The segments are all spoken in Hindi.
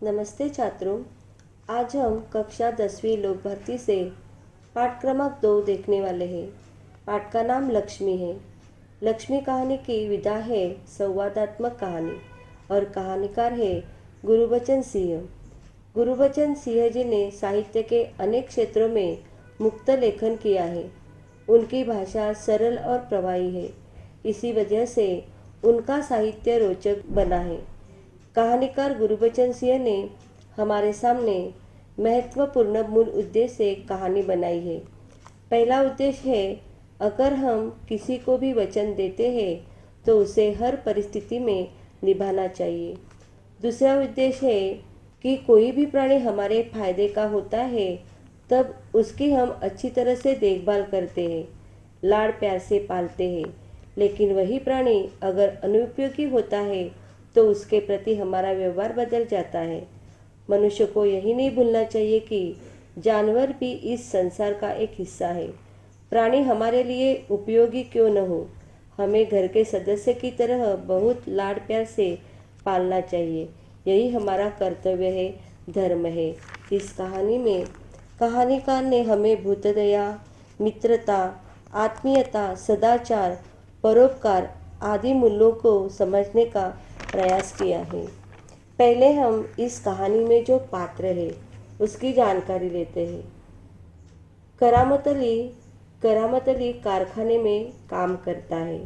नमस्ते छात्रों। आज हम कक्षा 10वीं लोक भर्ती से पाठ क्रमांक 2 देखने वाले हैं। पाठ का नाम लक्ष्मी है। लक्ष्मी कहानी की विधा है संवादात्मक कहानी और कहानीकार है गुरुबचन सिंह। गुरुबचन सिंह जी ने साहित्य के अनेक क्षेत्रों में मुक्त लेखन किया है। उनकी भाषा सरल और प्रवाही है। इसी वजह से उनका साहित्य रोचक बना है। कहानीकार गुरुबचन सिंह ने हमारे सामने महत्वपूर्ण मूल उद्देश्य से कहानी बनाई है। पहला उद्देश्य है, अगर हम किसी को भी वचन देते हैं तो उसे हर परिस्थिति में निभाना चाहिए। दूसरा उद्देश्य है कि कोई भी प्राणी हमारे फायदे का होता है तब उसकी हम अच्छी तरह से देखभाल करते हैं, लाड़ प्यार से पालते हैं। लेकिन वही प्राणी अगर अनुपयोगी होता है तो उसके प्रति हमारा व्यवहार बदल जाता है। मनुष्य को यही नहीं भूलना चाहिए कि जानवर भी इस संसार का एक हिस्सा है। प्राणी हमारे लिए उपयोगी क्यों न हो, हमें घर के सदस्य की तरह बहुत लाड़ प्यार से पालना चाहिए। यही हमारा कर्तव्य है, धर्म है। इस कहानी में कहानीकार ने हमें भूतदया, मित्रता, आत्मीयता, सदाचार, परोपकार आदि मूल्यों को समझने का प्रयास किया है। पहले हम इस कहानी में जो पात्र है उसकी जानकारी लेते हैं। करामत अली कारखाने में काम करता है।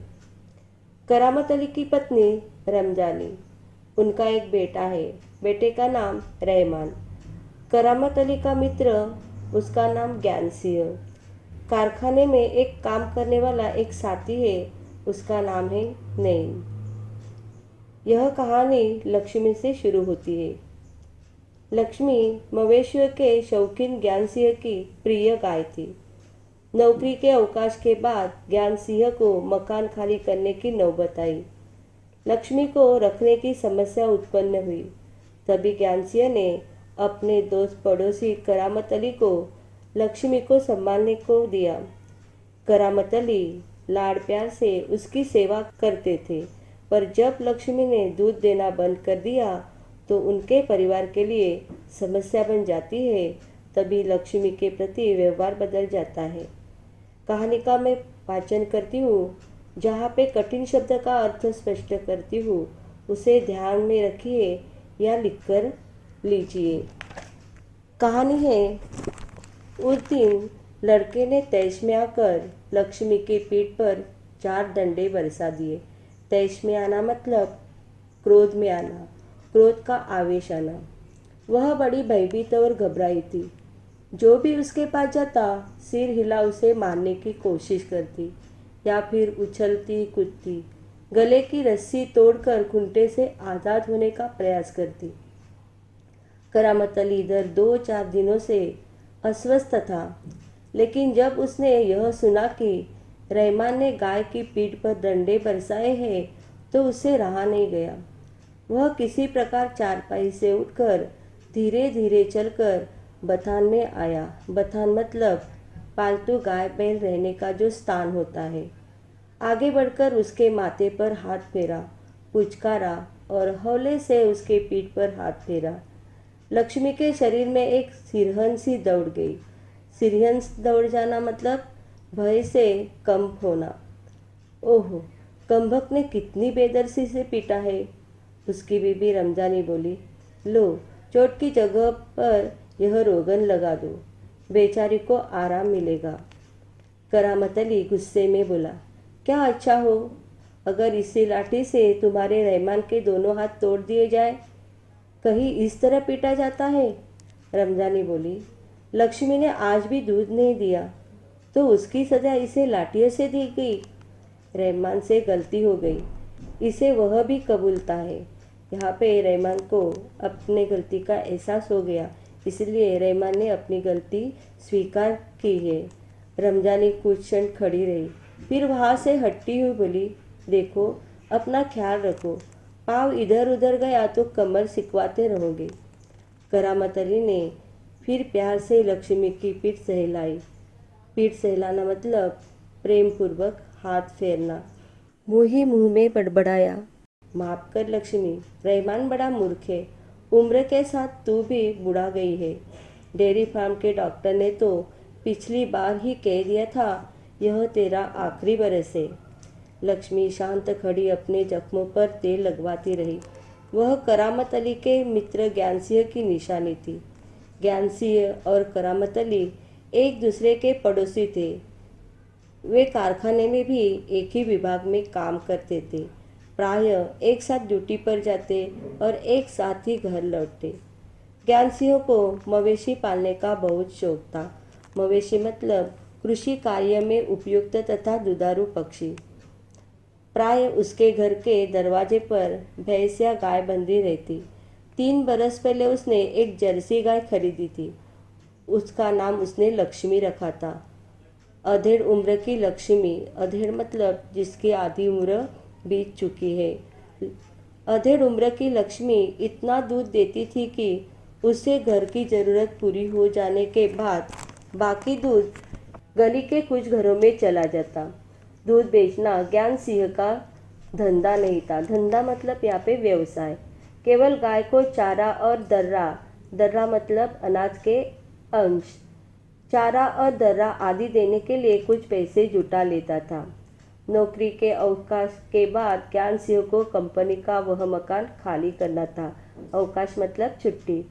करामत अली की पत्नी रमजानी, उनका एक बेटा है। बेटे का नाम रहमान। करामत अली का मित्र, उसका नाम ज्ञान सिंह। कारखाने में एक काम करने वाला एक साथी है, उसका नाम है नईम। यह कहानी लक्ष्मी से शुरू होती है। लक्ष्मी मवेशियों के शौकीन ज्ञान सिंह की प्रिय गाय थी। नौकरी के अवकाश के बाद ज्ञान सिंह को मकान खाली करने की नौबत आई। लक्ष्मी को रखने की समस्या उत्पन्न हुई। तभी ज्ञान सिंह ने अपने दोस्त पड़ोसी करामत अली को लक्ष्मी को संभालने को दिया। करामत अली लाड़ प्यार से उसकी सेवा करते थे, पर जब लक्ष्मी ने दूध देना बंद कर दिया तो उनके परिवार के लिए समस्या बन जाती है। तभी लक्ष्मी के प्रति व्यवहार बदल जाता है। कहानी का मैं वाचन करती हूँ। जहाँ पे कठिन शब्द का अर्थ स्पष्ट करती हूँ उसे ध्यान में रखिए या लिखकर लीजिए। कहानी है, उस दिन लड़के ने तैश में आकर लक्ष्मी की पीठ पर 4 डंडे बरसा दिए। तैश में आना मतलब क्रोध में आना, क्रोध का आवेश आना। वह बड़ी भयभीत और घबराई थी। जो भी उसके पास जाता सिर हिला उसे मारने की कोशिश करती या फिर उछलती कूदती, गले की रस्सी तोड़कर खूंटे से आज़ाद होने का प्रयास करती। करामत अली इधर 2-4 दिनों से अस्वस्थ था, लेकिन जब उसने यह सुना कि रहमान ने गाय की पीठ पर डंडे बरसाए हैं तो उसे रहा नहीं गया। वह किसी प्रकार चारपाई से उठकर धीरे धीरे चलकर बथान में आया। बथान मतलब पालतू गाय बैल रहने का जो स्थान होता है। आगे बढ़कर उसके माथे पर हाथ फेरा, पुचकारा और हौले से उसके पीठ पर हाथ फेरा। लक्ष्मी के शरीर में एक सिरहन सी दौड़ गई। सिरहन दौड़ जाना मतलब भय से कंप होना। ओहो, कंभक ने कितनी बेदर्दी से पीटा है। उसकी बीबी रमजानी बोली, लो चोट की जगह पर यह रोगन लगा दो, बेचारी को आराम मिलेगा। करामत अली गुस्से में बोला, क्या अच्छा हो अगर इसी लाठी से तुम्हारे रहमान के दोनों हाथ तोड़ दिए जाए। कहीं इस तरह पीटा जाता है। रमजानी बोली, लक्ष्मी ने आज भी दूध नहीं दिया तो उसकी सजा इसे लाठियों से दी गई। रहमान से गलती हो गई, इसे वह भी कबूलता है। यहाँ पे रहमान को अपने गलती का एहसास हो गया, इसलिए रहमान ने अपनी गलती स्वीकार की है। रमजानी कुछ क्षण खड़ी रही, फिर वहाँ से हटती हुई बोली, देखो अपना ख्याल रखो, पाँव इधर उधर गया तो कमर सिकवाते रहोगे। करामत अली ने फिर प्यार से लक्ष्मी की पीठ सहलाई। पीठ सहलाना मतलब प्रेम पूर्वक हाथ फेरना। मुँह ही मुँह में बड़बड़ाया, माफ कर लक्ष्मी, रहमान बड़ा मूर्ख है उम्र के साथ तू भी बुढ़ा गई है। डेयरी फार्म के डॉक्टर ने तो पिछली बार ही कह दिया था यह तेरा आखिरी बरस है। लक्ष्मी शांत खड़ी अपने जख्मों पर तेल लगवाती रही। वह करामत अली के मित्र ज्ञानसिंह की निशानी थी। ज्ञानसिंह और करामत अली एक दूसरे के पड़ोसी थे। वे कारखाने में भी एक ही विभाग में काम करते थे। प्रायः एक साथ ड्यूटी पर जाते और एक साथ ही घर लौटते। ज्ञानसिंह को मवेशी पालने का बहुत शौक था। मवेशी मतलब कृषि कार्य में उपयुक्त तथा दुधारू पक्षी। प्राय उसके घर के दरवाजे पर भैंस या गाय बंधी रहती। 3 बरस पहले उसने एक जर्सी गाय खरीदी थी। उसका नाम उसने लक्ष्मी रखा था। अधेड़ उम्र की लक्ष्मी, अधेड़ मतलब जिसकी आधी उम्र बीत चुकी है। अधेड़ उम्र की लक्ष्मी इतना दूध देती थी कि उससे घर की ज़रूरत पूरी हो जाने के बाद बाकी दूध गली के कुछ घरों में चला जाता। दूध बेचना ज्ञान सिंह का धंधा नहीं था। धंधा मतलब यहाँ पे व्यवसाय। केवल गाय को चारा और दर्रा, दर्रा मतलब अनाज के अंश, चारा और दर्रा आदि देने के लिए कुछ पैसे जुटा लेता था। नौकरी के अवकाश के बाद ज्ञान सिंह को कंपनी का वह मकान खाली करना था। अवकाश मतलब छुट्टी।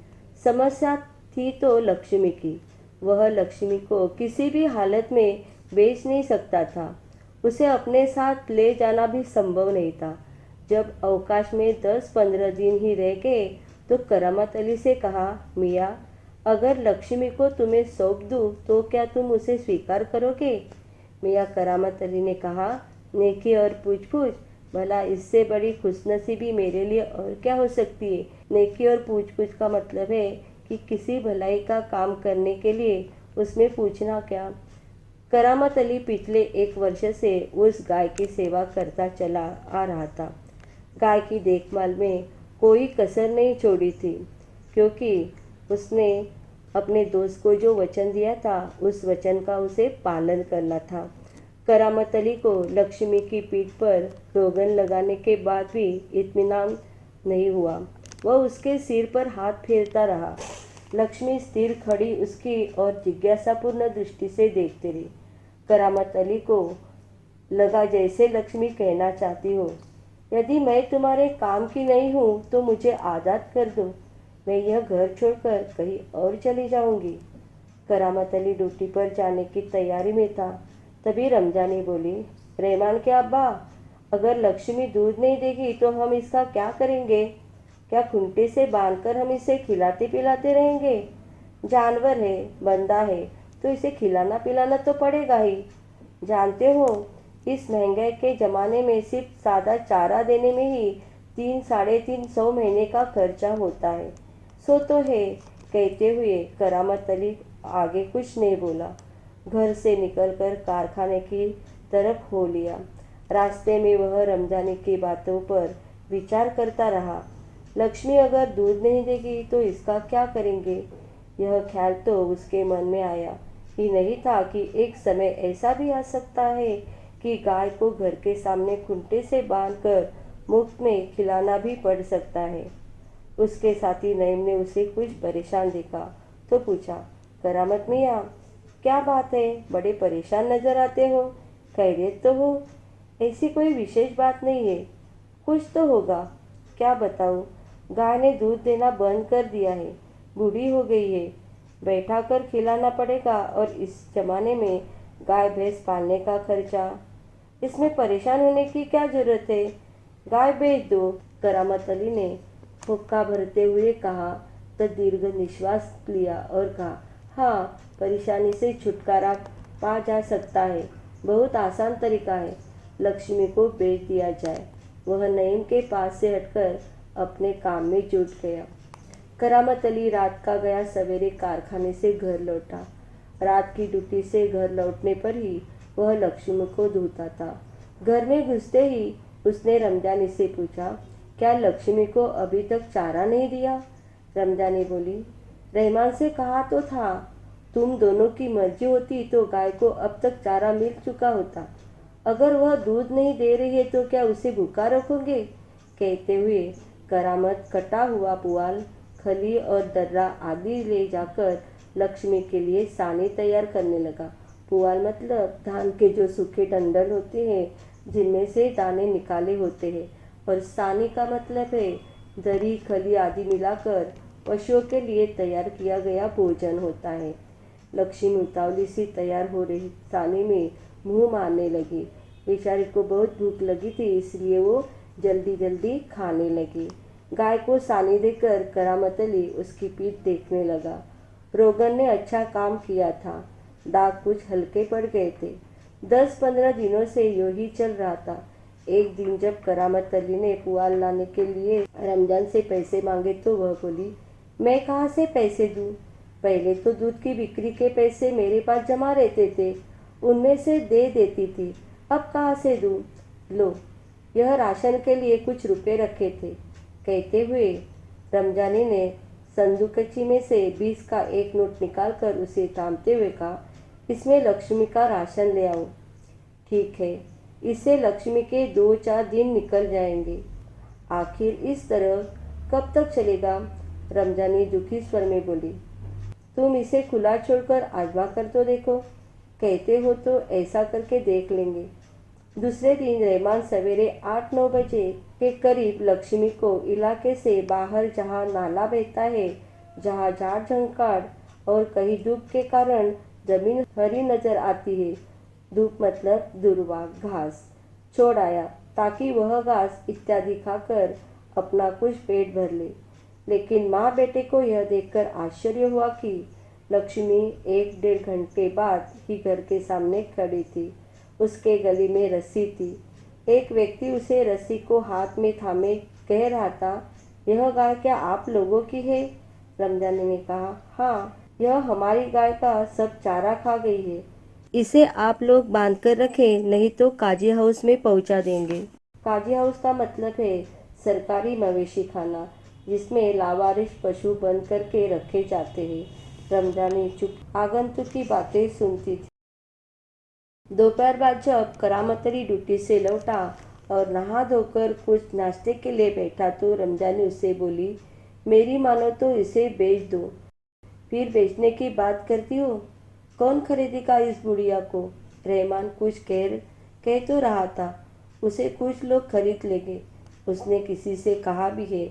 समस्या थी तो लक्ष्मी की। वह लक्ष्मी को किसी भी हालत में बेच नहीं सकता था। उसे अपने साथ ले जाना भी संभव नहीं था। जब अवकाश में 10-15 दिन ही रह गए तो करामत अली से कहा, मियाँ अगर लक्ष्मी को तुम्हें सौंप दूँ तो क्या तुम उसे स्वीकार करोगे? मियाँ करामत अली ने कहा, नेकी और पूछ-पूछ, भला इससे बड़ी खुशनसीबी मेरे लिए और क्या हो सकती है। नेकी और पूछ-पूछ का मतलब है कि किसी भलाई का काम करने के लिए उसमें पूछना क्या। करामत अली पिछले 1 वर्ष से उस गाय की सेवा करता चला आ रहा था। गाय की देखभाल में कोई कसर नहीं छोड़ी थी, क्योंकि उसने अपने दोस्त को जो वचन दिया था उस वचन का उसे पालन करना था। करामत अली को लक्ष्मी की पीठ पर रोगन लगाने के बाद भी इत्मीनान नहीं हुआ। वह उसके सिर पर हाथ फेरता रहा। लक्ष्मी स्थिर खड़ी उसकी और जिज्ञासापूर्ण दृष्टि से देखती रही। करामत अली को लगा जैसे लक्ष्मी कहना चाहती हो, यदि मैं तुम्हारे काम की नहीं हूँ तो मुझे आज़ाद कर दो, मैं यह घर छोड़कर कहीं और चली जाऊंगी। करामत अली ड्यूटी पर जाने की तैयारी में था। तभी रमजानी बोली, रहमान के अब्बा, अगर लक्ष्मी दूध नहीं देगी तो हम इसका क्या करेंगे? क्या खूंटे से बांधकर हम इसे खिलाते पिलाते रहेंगे? जानवर है, बंदा है, तो इसे खिलाना पिलाना तो पड़ेगा ही। जानते हो, इस महंगाई के ज़माने में सिर्फ सादा चारा देने में ही 300-350 महीने का खर्चा होता है। सो तो है। कहते हुए करामत अली आगे कुछ नहीं बोला। घर से निकलकर कारखाने की तरफ हो लिया। रास्ते में वह रमजानी की बातों पर विचार करता रहा। लक्ष्मी अगर दूध नहीं देगी तो इसका क्या करेंगे? यह ख्याल तो उसके मन में आया ही नहीं था कि एक समय ऐसा भी आ सकता है कि गाय को घर के सामने खूंटे से बांधकर मुफ्त में खिलाना भी पड़ सकता है। उसके साथी नईम ने उसे कुछ परेशान देखा तो पूछा, करामत मियाँ, क्या बात है, बड़े परेशान नजर आते हो? खैरियत तो हो? ऐसी कोई विशेष बात नहीं है। कुछ तो होगा। क्या बताऊँ? गाय ने दूध देना बंद कर दिया है, बूढ़ी हो गई है, बैठा कर खिलाना पड़ेगा, और इस जमाने में गाय भैंस पालने का खर्चा, इसमें परेशान होने की क्या जरूरत है? गाय बेच दो। करामत अली ने हुक्का भरते हुए कहा तो दीर्घ निश्वास लिया और कहा, हाँ, परेशानी से छुटकारा पा जा सकता है। बहुत आसान तरीका है। लक्ष्मी को बेच दिया जाए। वह नईम के पास से हटकर अपने काम में जुट गया। करामत अली रात का गया सवेरे कारखाने से घर लौटा। रात की ड्यूटी से घर लौटने पर ही वह लक्ष्मी को धोता था। घर में घुसते ही उसने रमजानी से पूछा, क्या लक्ष्मी को अभी तक चारा नहीं दिया? रमजानी बोली, रहमान से कहा तो था। तुम दोनों की मर्जी होती तो गाय को अब तक चारा मिल चुका होता। अगर वह दूध नहीं दे रही है तो क्या उसे भूखा रखोगे? कहते हुए करामत कटा हुआ पुआल खली और दर्रा आदि ले जाकर लक्ष्मी के लिए सानी तैयार करने लगा। पुआल मतलब धान के जो सूखे डंडल होते हैं जिनमें से दाने निकाले होते हैं, और सानी का मतलब है दरी खली आदि मिलाकर पशुओं के लिए तैयार किया गया भोजन होता है। लक्ष्मी उतावली सी तैयार हो रही सानी में मुंह मारने लगी। बेचारी को बहुत भूख लगी थी, इसलिए वो जल्दी जल्दी खाने लगी। गाय को सानी देकर करामत अली उसकी पीठ देखने लगा। रोगन ने अच्छा काम किया था, दाग कुछ हल्के पड़ गए थे। 10-15 दिनों से यूं ही चल रहा था। एक दिन जब करामत अली ने पुआल लाने के लिए रमजान से पैसे मांगे तो वह बोली, मैं कहाँ से पैसे दूँ? पहले तो दूध की बिक्री के पैसे मेरे पास जमा रहते थे, उनमें से दे देती थी, अब कहाँ से दूँ? लो, यह राशन के लिए कुछ रुपए रखे थे। कहते हुए रमजानी ने संदूकची में से 20 का एक नोट निकालकर उसे थामते हुए कहा, इसमें लक्ष्मी का राशन ले आओ। ठीक है, इससे लक्ष्मी के 2-4 दिन निकल जाएंगे। आखिर इस तरह कब तक चलेगा? रमजानी दुखी स्वर में बोली, तुम इसे खुला छोड़कर आजमा कर तो देखो। कहते हो तो ऐसा करके देख लेंगे। दूसरे दिन रहमान सवेरे 8-9 बजे के करीब लक्ष्मी को इलाके से बाहर जहाँ नाला बहता है, जहाँ झाड़ झंकाड़ और कहीं धूप के कारण जमीन हरी नजर आती है, धूप मतलब दुर्वा घास, छोड़ आया ताकि वह घास इत्यादि खाकर अपना कुछ पेट भर ले। लेकिन माँ बेटे को यह देखकर आश्चर्य हुआ कि लक्ष्मी 1-1.5 घंटे बाद ही घर के सामने खड़ी थी। उसके गले में रस्सी थी। एक व्यक्ति उसे रस्सी को हाथ में थामे कह रहा था, यह गाय क्या आप लोगों की है? रमजानी ने कहा, हाँ, यह हमारी गाय का सब चारा खा गई है। इसे आप लोग बांध कर रखें, नहीं तो काजी हाउस में पहुंचा देंगे। काजी हाउस का मतलब है सरकारी मवेशी खाना, जिसमें लावारिश पशु बंद करके रखे जाते हैं। रमजानी चुप आगंतुक की बातें सुनती थी। दोपहर बाद जब करामत अली ड्यूटी से लौटा और नहा धोकर कुछ नाश्ते के लिए बैठा तो रमजानी उससे बोली, मेरी मानो तो इसे बेच दो। फिर बेचने की बात करती हो? कौन खरीदेगा इस बुढ़िया को? रहमान कुछ कह तो रहा था, उसे कुछ लोग खरीद लेंगे। उसने किसी से कहा भी है,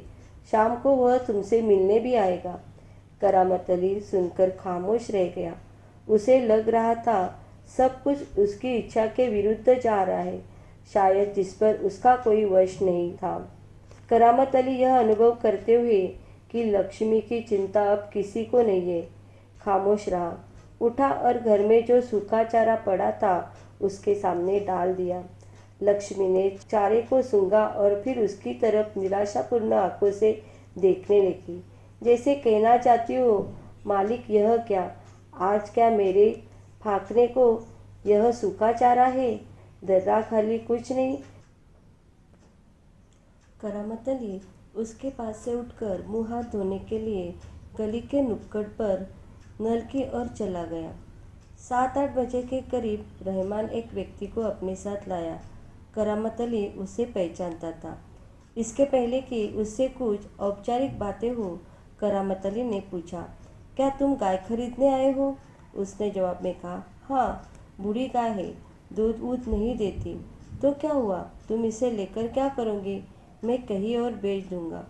शाम को वह तुमसे मिलने भी आएगा। करामत अली सुनकर खामोश रह गया। उसे लग रहा था सब कुछ उसकी इच्छा के विरुद्ध जा रहा है, शायद जिस पर उसका कोई वश नहीं था। करामत अली यह अनुभव करते हुए कि लक्ष्मी की चिंता अब किसी को नहीं है, खामोश रहा। उठा और घर में जो सूखा चारा पड़ा था उसके सामने डाल दिया। लक्ष्मी ने चारे को सूंघा और फिर उसकी तरफ निराशापूर्ण आंखों से देखने लगी, जैसे कहना चाहती हो, मालिक यह क्या, आज क्या मेरे फाकने को यह सूखा चारा है? दर्रा खाली कुछ नहीं। करामत अली उसके पास से उठकर मुंह हाथ धोने के लिए गली के नुक्कड़ पर नल की ओर चला गया। 7-8 बजे के करीब रहमान एक व्यक्ति को अपने साथ लाया। करामत अली उसे पहचानता था। इसके पहले कि उससे कुछ औपचारिक बातें हो, करामत अली ने पूछा, क्या तुम गाय खरीदने आए हो? उसने जवाब में कहा, हाँ, बूढ़ी गाय है, दूध वूध नहीं देती। तो क्या हुआ, तुम इसे लेकर क्या करोगे? मैं कहीं और बेच दूंगा।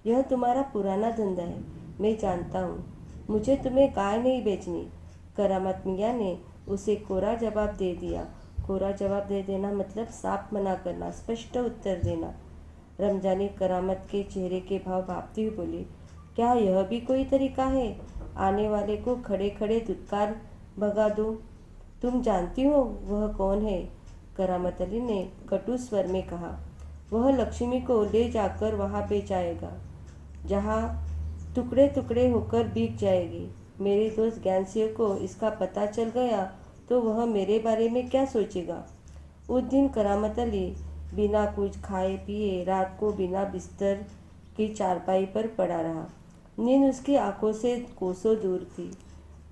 यह तुम्हारा पुराना धंधा है, मैं जानता हूँ। मुझे तुम्हें गाय नहीं बेचनी। करामत मियाँ ने उसे कोरा जवाब दे दिया। कोरा जवाब दे देना मतलब साफ मना करना, स्पष्ट उत्तर देना। रमजानी करामत के चेहरे के भाव भांपती हुई बोली, क्या यह भी कोई तरीका है? आने वाले को खड़े खड़े दुत्कार भगा दो। तुम जानती हो वह कौन है? करामत अली ने कटु स्वर में कहा, वह लक्ष्मी को ले जाकर वहाँ बेचाएगा, जहाँ टुकड़े टुकड़े होकर बिक जाएगी। मेरे दोस्त ज्ञानसिंह को इसका पता चल गया तो वह मेरे बारे में क्या सोचेगा? उस दिन करामत अली बिना कुछ खाए पिए रात को बिना बिस्तर की चारपाई पर पड़ा रहा। नींद उसकी आंखों से कोसों दूर थी।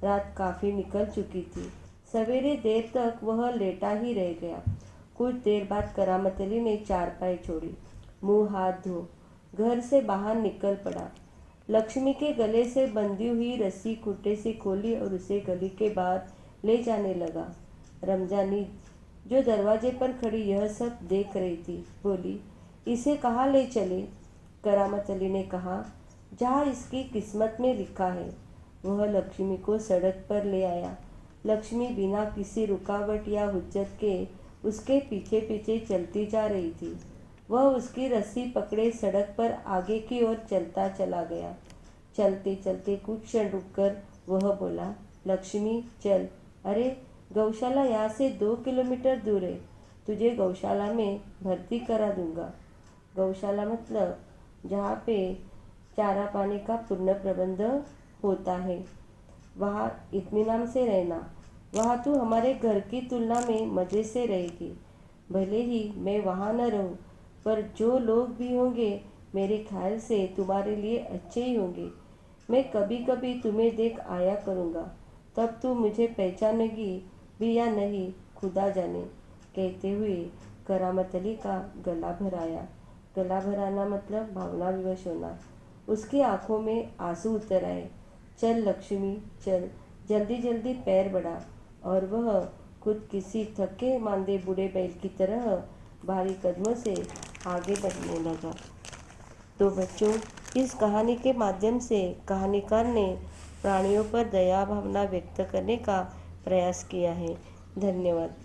रात काफ़ी निकल चुकी थी। सवेरे देर तक वह लेटा ही रह गया। कुछ देर बाद करामत अली ने चारपाई छोड़ी, मुंह हाथ धो घर से बाहर निकल पड़ा। लक्ष्मी के गले से बंधी हुई रस्सी खूंटे से खोली और उसे गली के बाहर ले जाने लगा। रमजानी, जो दरवाजे पर खड़ी यह सब देख रही थी, बोली, इसे कहाँ ले चले? करामत अली ने कहा, जहाँ इसकी किस्मत में लिखा है। वह लक्ष्मी को सड़क पर ले आया। लक्ष्मी बिना किसी रुकावट या हुज्जत के उसके पीछे पीछे चलती जा रही थी। वह उसकी रस्सी पकड़े सड़क पर आगे की ओर चलता चला गया। चलते चलते कुछ क्षण रुककर वह बोला, लक्ष्मी चल। अरे, गौशाला यहाँ से 2 किलोमीटर दूर है। तुझे गौशाला में भर्ती करा दूंगा। गौशाला मतलब जहाँ पे चारा पानी का पूर्ण प्रबंध होता है। वहाँ इत्मीनान से रहना। वहाँ तू हमारे घर की तुलना में मज़े से रहेगी। भले ही मैं वहाँ न रहूँ, पर जो लोग भी होंगे मेरे ख्याल से तुम्हारे लिए अच्छे ही होंगे। मैं कभी कभी तुम्हें देख आया करूँगा, तब तू मुझे पहचानेगी भी या नहीं, खुदा जाने। कहते हुए करामत अली का गला भर आया। गला भराना मतलब भावना विवश होना। उसकी आंखों में आंसू उतर आए। चल लक्ष्मी चल, जल्दी जल्दी पैर बढ़ा। और वह खुद किसी थके मांदे बूढ़े बैल की तरह भारी कदमों से आगे बढ़ने लगा। तो बच्चों, इस कहानी के माध्यम से कहानीकार ने प्राणियों पर दया भावना व्यक्त करने का प्रयास किया है। धन्यवाद।